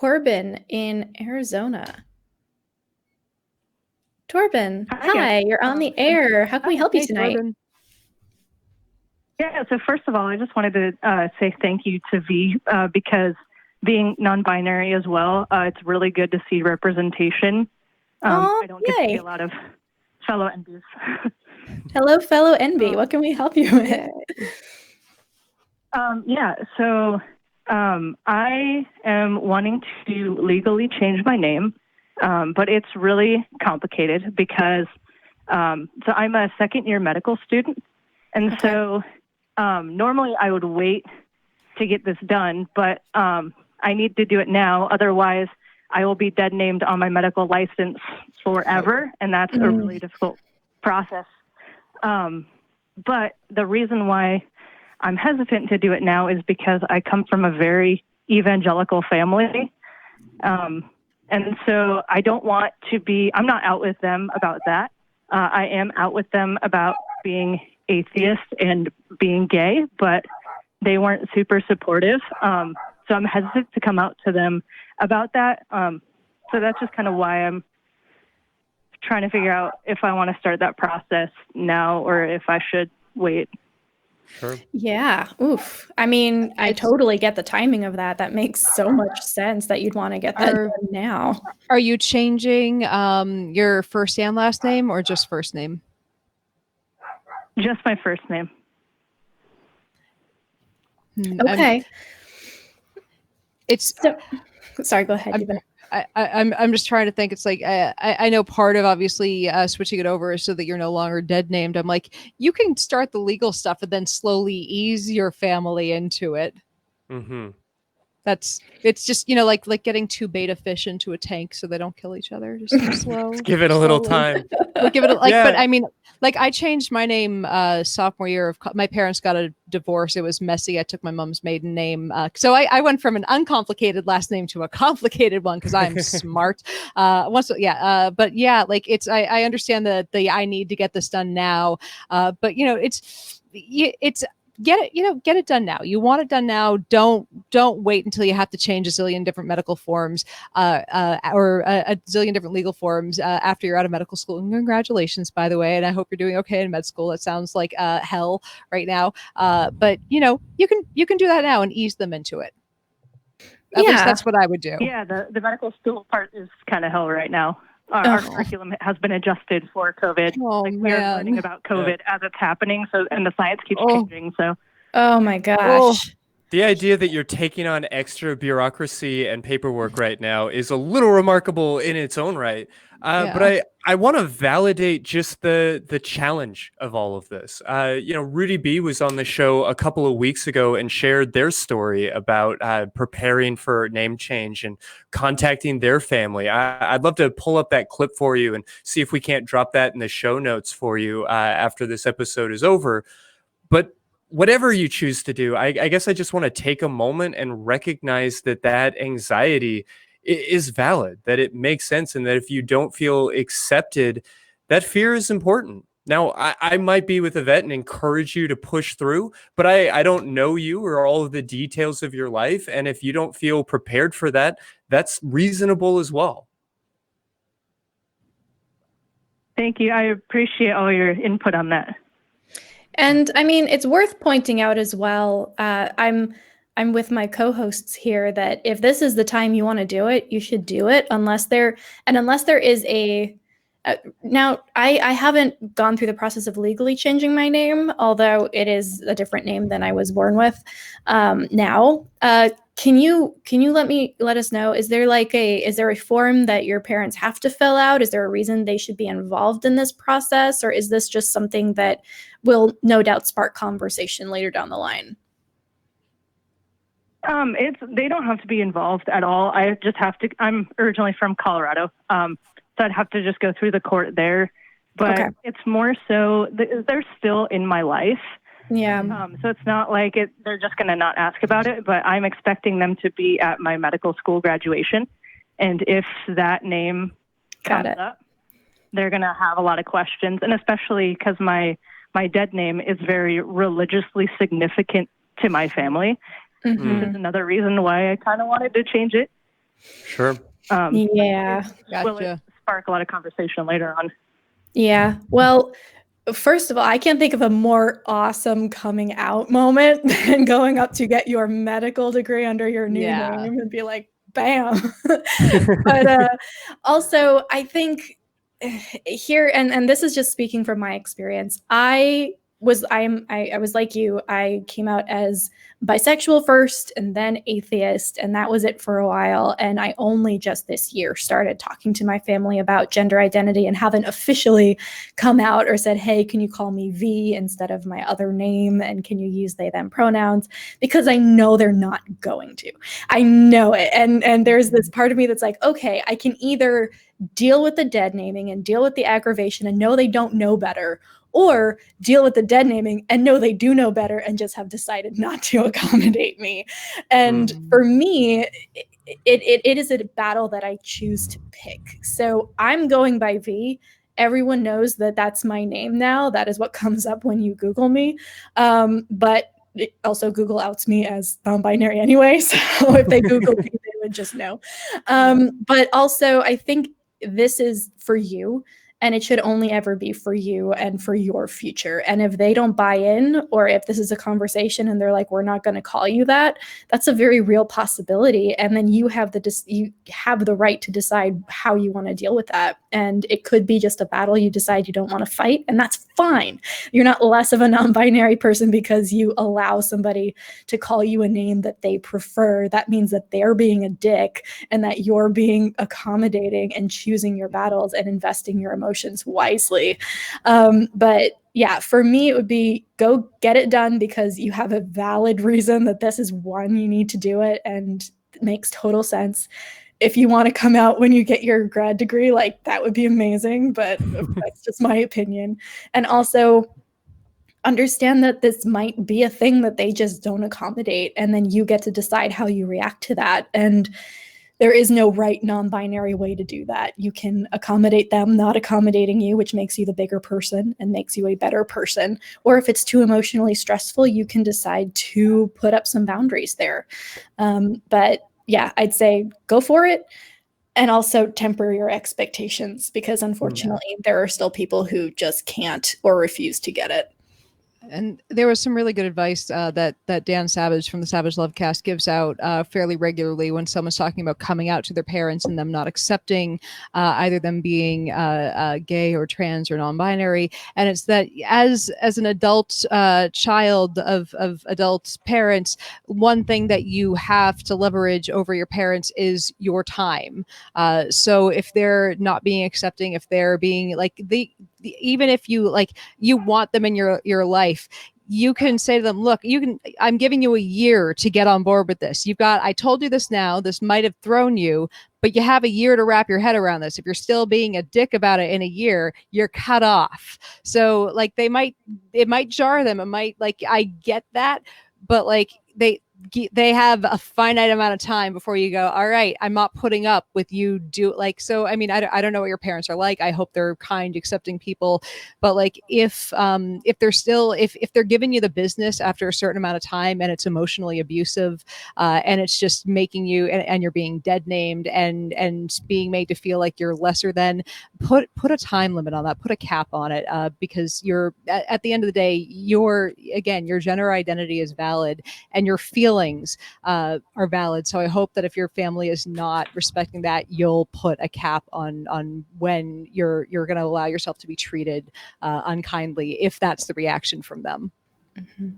Torbin in Arizona. Torbin, Hi, hi, you're on the air. How can we help you tonight? Torbin. Yeah, so first of all, I just wanted to say thank you to V because being non-binary as well, it's really good to see representation. I don't get to see a lot of fellow NBs. Hello, fellow NB. What can we help you with? So I am wanting to legally change my name, but it's really complicated because so I'm a second-year medical student, and so normally I would wait to get this done, but I need to do it now. Otherwise, I will be dead named on my medical license forever, and that's a really difficult process. But the reason why I'm hesitant to do it now is because I come from a very evangelical family. And so I don't want to be, I'm not out with them about that. I am out with them about being atheist and being gay, but they weren't super supportive. So I'm hesitant to come out to them about that. So that's just kind of why I'm trying to figure out if I want to start that process now or if I should wait. Sure. Yeah. Oof. I mean, I totally get the timing of that. That makes so much sense that you'd want to get that done now. Are you changing your first and last name or just first name? Just my first name. Okay. Sorry, go ahead. I'm just trying to think. It's like I know part of obviously switching it over is so that you're no longer dead named. I'm like, you can start the legal stuff and then slowly ease your family into it. Mm-hmm. It's just, like getting two beta fish into a tank so they don't kill each other. Just slow. Give it a little time. We'll give it but I mean, I changed my name sophomore year of my parents got a divorce. It was messy. I took my mom's maiden name. So I went from an uncomplicated last name to a complicated one because I'm smart. But yeah, I understand the I need to get this done now. But it's get it done now. You want it done now. Don't wait until you have to change a zillion different medical forms or a zillion different legal forms after you're out of medical school. And congratulations, by the way. And I hope you're doing okay in med school. It sounds like hell right now. But you can do that now and ease them into it. At least that's what I would do. Yeah, the medical school part is kind of hell right now. Our curriculum has been adjusted for COVID. We're learning about COVID as it's happening, and the science keeps changing. So, oh my gosh. The idea that you're taking on extra bureaucracy and paperwork right now is a little remarkable in its own right. But I want to validate just the challenge of all of this. Rudy B was on the show a couple of weeks ago and shared their story about preparing for name change and contacting their family. I'd love to pull up that clip for you and see if we can't drop that in the show notes for you after this episode is over. But whatever you choose to do, I guess I just want to take a moment and recognize that anxiety is valid, that it makes sense, and that if you don't feel accepted, that fear is important. Now, I might be with Yvette and encourage you to push through, but I don't know you or all of the details of your life. And if you don't feel prepared for that, that's reasonable as well. Thank you. I appreciate all your input on that. And I mean, it's worth pointing out as well, I'm with my co-hosts here that if this is the time you want to do it, you should do it unless there is a now I haven't gone through the process of legally changing my name, although it is a different name than I was born with. Now, can you let us know, is there a form that your parents have to fill out? Is there a reason they should be involved in this process, or is this just something that will no doubt spark conversation later down the line? They don't have to be involved at all. I just have to. I'm originally from Colorado, so I'd have to just go through the court there. But it's more so they're still in my life. Yeah. So it's not like they're just going to not ask about it, but I'm expecting them to be at my medical school graduation. And if that name comes up, they're going to have a lot of questions. And especially because my dead name is very religiously significant to my family. Mm-hmm. This is another reason why I kind of wanted to change it. Sure. Yeah. Will it spark a lot of conversation later on? Yeah. Well, first of all, I can't think of a more awesome coming out moment than going up to get your medical degree under your new name and be like, bam. But also, I think here, and this is just speaking from my experience, I was like you. I came out as bisexual first and then atheist, and that was it for a while. And I only just this year started talking to my family about gender identity and haven't officially come out or said, hey, can you call me V instead of my other name? And can you use they, them pronouns? Because I know they're not going to. I know it. And there's this part of me that's like, okay, I can either deal with the dead naming and deal with the aggravation and know they don't know better, or deal with the dead naming and know they do know better and just have decided not to accommodate me. And for me, it is a battle that I choose to pick. So I'm going by V. Everyone knows that that's my name now. That is what comes up when you Google me. But also Google outs me as non-binary anyway. So if they Google me, they would just know. But also I think this is for you. And it should only ever be for you and for your future. And if they don't buy in, or if this is a conversation and they're like, we're not going to call you that, that's a very real possibility. And then you have the right to decide how you want to deal with that. And it could be just a battle you decide you don't want to fight, and that's fine. You're not less of a non-binary person because you allow somebody to call you a name that they prefer. That means that they're being a dick and that you're being accommodating and choosing your battles and investing your emotions wisely. But yeah, for me, it would be go get it done because you have a valid reason that this is one, you need to do it, and it makes total sense. If you want to come out when you get your grad degree, like that would be amazing, but that's just my opinion. And also understand that this might be a thing that they just don't accommodate, and then you get to decide how you react to that. And there is no right non-binary way to do that. You can accommodate them not accommodating you, which makes you the bigger person and makes you a better person. Or if it's too emotionally stressful, you can decide to put up some boundaries there. But yeah, I'd say go for it. And also temper your expectations, because unfortunately, there are still people who just can't or refuse to get it. And there was some really good advice that Dan Savage from the Savage Lovecast gives out fairly regularly when someone's talking about coming out to their parents and them not accepting either them being gay or trans or non-binary. And it's that as an adult child of adult parents, one thing that you have to leverage over your parents is your time. So if they're not being accepting, if they're being like even if you you want them in your life, you can say to them, look, I'm giving you a year to get on board with this. I told you this now, this might have thrown you, but you have a year to wrap your head around this. If you're still being a dick about it in a year, you're cut off. So it might jar them. It might I get that, but they have a finite amount of time before you go, all right, I'm not putting up with you so I mean, I don't know what your parents are like. I hope they're kind, accepting people, but if they're giving you the business after a certain amount of time and it's emotionally abusive and it's just making you and you're being dead named and being made to feel like you're lesser than, put a time limit on that, put a cap on it, because you're at the end of the day, your gender identity is valid and your feelings are valid. So I hope that if your family is not respecting that, you'll put a cap on when you're going to allow yourself to be treated unkindly, if that's the reaction from them. Mm-hmm.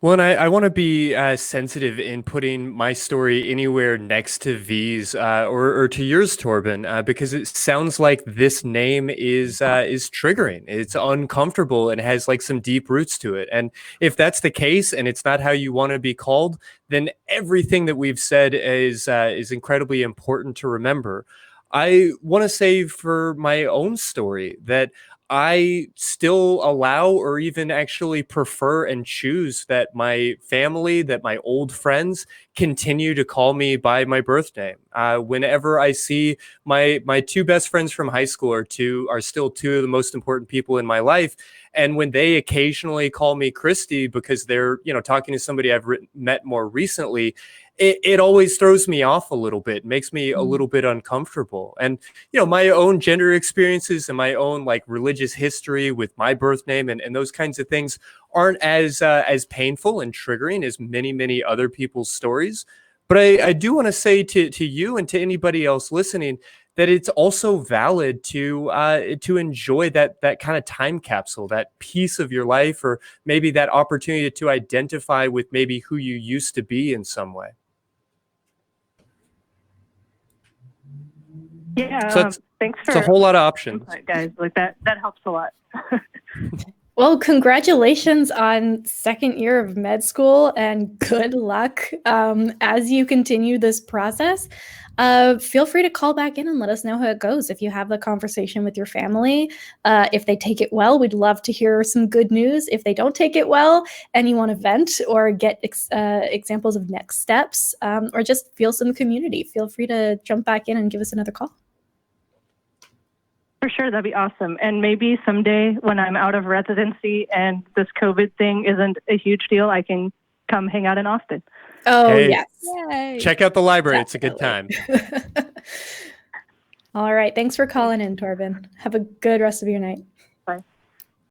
Well, and I want to be sensitive in putting my story anywhere next to V's or to yours, Torbin, because it sounds like this name is triggering. It's uncomfortable and has some deep roots to it. And if that's the case, and it's not how you want to be called, then everything that we've said is incredibly important to remember. I want to say for my own story that I still allow or even actually prefer and choose that my family, that my old friends continue to call me by my birth name. Whenever I see my two best friends from high school are still two of the most important people in my life. And when they occasionally call me Christy because they're, talking to somebody I've met more recently, it always throws me off a little bit, makes me a little bit uncomfortable. And, you know, my own gender experiences and my own like religious history with my birth name and those kinds of things aren't as painful and triggering as many other people's stories. But I do want to say to you and to anybody else listening that it's also valid to enjoy that kind of time capsule, that piece of your life, or maybe that opportunity to identify with maybe who you used to be in some way. Yeah, So thanks for it's a whole lot of options, guys. Like that helps a lot. Well, congratulations on second year of med school, and good luck as you continue this process. Feel free to call back in and let us know how it goes. If you have the conversation with your family, if they take it well, we'd love to hear some good news. If they don't take it well and you want to vent or get examples of next steps, or just feel some community, feel free to jump back in and give us another call. For sure, that'd be awesome. And maybe someday when I'm out of residency and this COVID thing isn't a huge deal, I can come hang out in Austin. Oh, hey, yes. Yay. Check out the library. Definitely. It's a good time. All right. Thanks for calling in, Torbin. Have a good rest of your night. Bye.